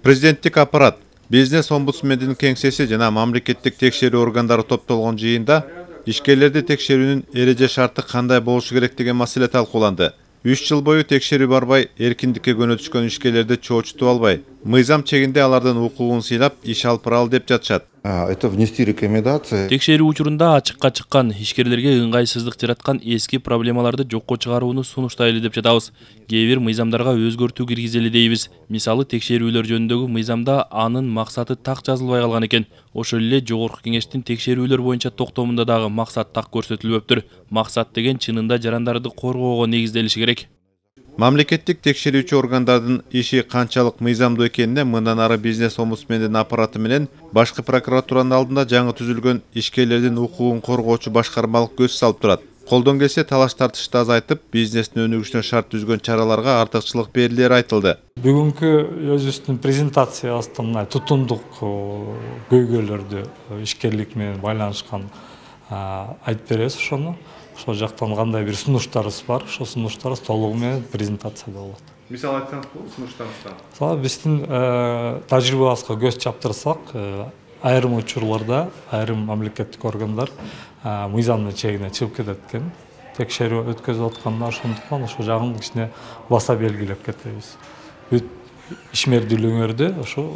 Президенттик аппарат, бизнес омбудсмендин кеңсеси жана мамлекеттик текшерүү органдары топтолгон жыйында ишкерлерди текшерүүнүн эреже шарты кандай болушу керек деген маселе талкууланды. 3 жыл бою текшерүү барбай, эркиндикке көнө түшкөн ишкерлерди чоочутуп албай, мыйзам чегинде алардын укугун сыйлап иш алып баралы деп жатышат. Это внести рекомендации. Текшерүү учурунда ачыкка чыккан, ишкерлерге ыңгайсыздык жараткан эски проблемаларды жокко чыгарууну сунуштайлы деп жатабыз. Кээ бир мыйзамдарга өзгөртүү киргизели дейбиз. Мисалы текшерүүлөр жөнүндөгү мыйзамда анын максаты так жазылбай калган экен. Ошол эле жогорку кеңештин текшерүүлөр боюнча токтомунда дагы максат так көрсөтүлбөптүр. Максат деген чынында жарандарды коргоого негизделиши керек. Мамлекеттик текшерүүчү органдардын иши канчалык мыйзамдуу экенине мындан ары бизнес омбудсмендин аппараты менен башкы прокуратуранын алдында жаңы түзүлгөн ишкерлердин укугун коргоочу башкармалык көз салып турат. Колдон келсе талаш тартышты азайтып, бизнестин өнүгүшүнө шарт түзгөн чараларга артыкчылык берилери айтылды. Бүгүнкү өзүбүздүн презентациясында мына тутумдук көйгөйлөрдү ишкерлик менен байланышкан айтып беребиз ошону. Ошол жактан кандай бир сунуштарыбыз бар, ошол сунуштарыбыз толугу менен презентацияда болот. Мисалы айтсаңыз, бул сунуштарыңыздан. Мисалы биздин тажрыйбабызга көз чаптырсак, айрым учурларда айрым мамлекеттик органдар мыйзамдын чегине чыгып кетет экен. Текшерүү өткөзүп атканда ошондуктан ошол жагын кичине баса белгилеп кетебиз. Бүт ишмердүүлүгүңөрдү ошо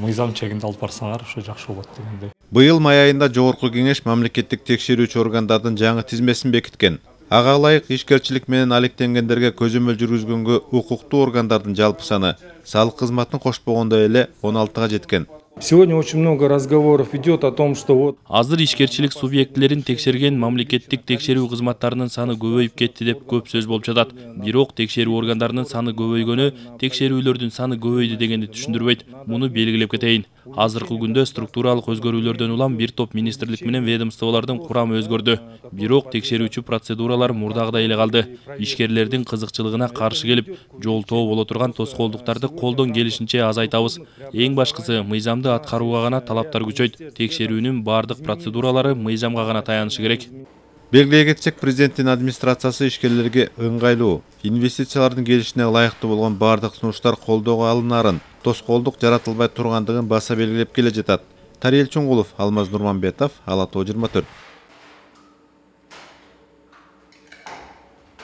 мыйзам чегинде алып барсаңар ошо жакшы болот дегендей. Быйыл май айында жогорку кеңеш мамлекеттик текшерүүчү органдардын жаңы тизмесин бекиткен. Ага ылайык ишкерчилик менен алектенгендерге көзөмөл жүргүзгөнгө укуктуу органдардын жалпы саны салык кызматын кошпогондой эле 16га жеткен. Сегодня очень много разговоров идет о том, что вот Азыр ишкерчилик субъектилерин текшерген мамлекеттик текшерүү кызматтарынын саны көбөйүп кетти деп көп сөз болуп жатат. Бирок текшерүү органдарынын саны көбөйгөнү текшерүүлөрдүн саны көбөйдү дегенди түшүндүрбөйт. Муну белгилеп кетейин. Азыркы күндө структуралык өзгөрүүлөрдөн улам бир топ министрлик менен ведомстволордун курамы өзгөрдү. Бирок текшерүүчү процедуралар мурдагыдай эле калды. Ишкерлердин кызыкчылыгына каршы келип, жолтоо боло турган тоскоолдуктарды колдон келишинче азайтабыз. Эң башкысы мыйзамды аткарууга гана талаптар күчөйт. Текшерүүнүн бардык процедуралары мыйзамга гана таянышы керек. Белгилей кетсек, президенттин администрациясы ишкерлерге ыңгайлуу, инвестициялардын келишине ылайыктуу болгон бардык сунуштар колдоого алынарын, тоскоолдук жаратылбай тургандыгын баса белгилеп келе жатат. Тариел Чоңгулов, Алмаз Нурманбетов, Ала Тоо 24.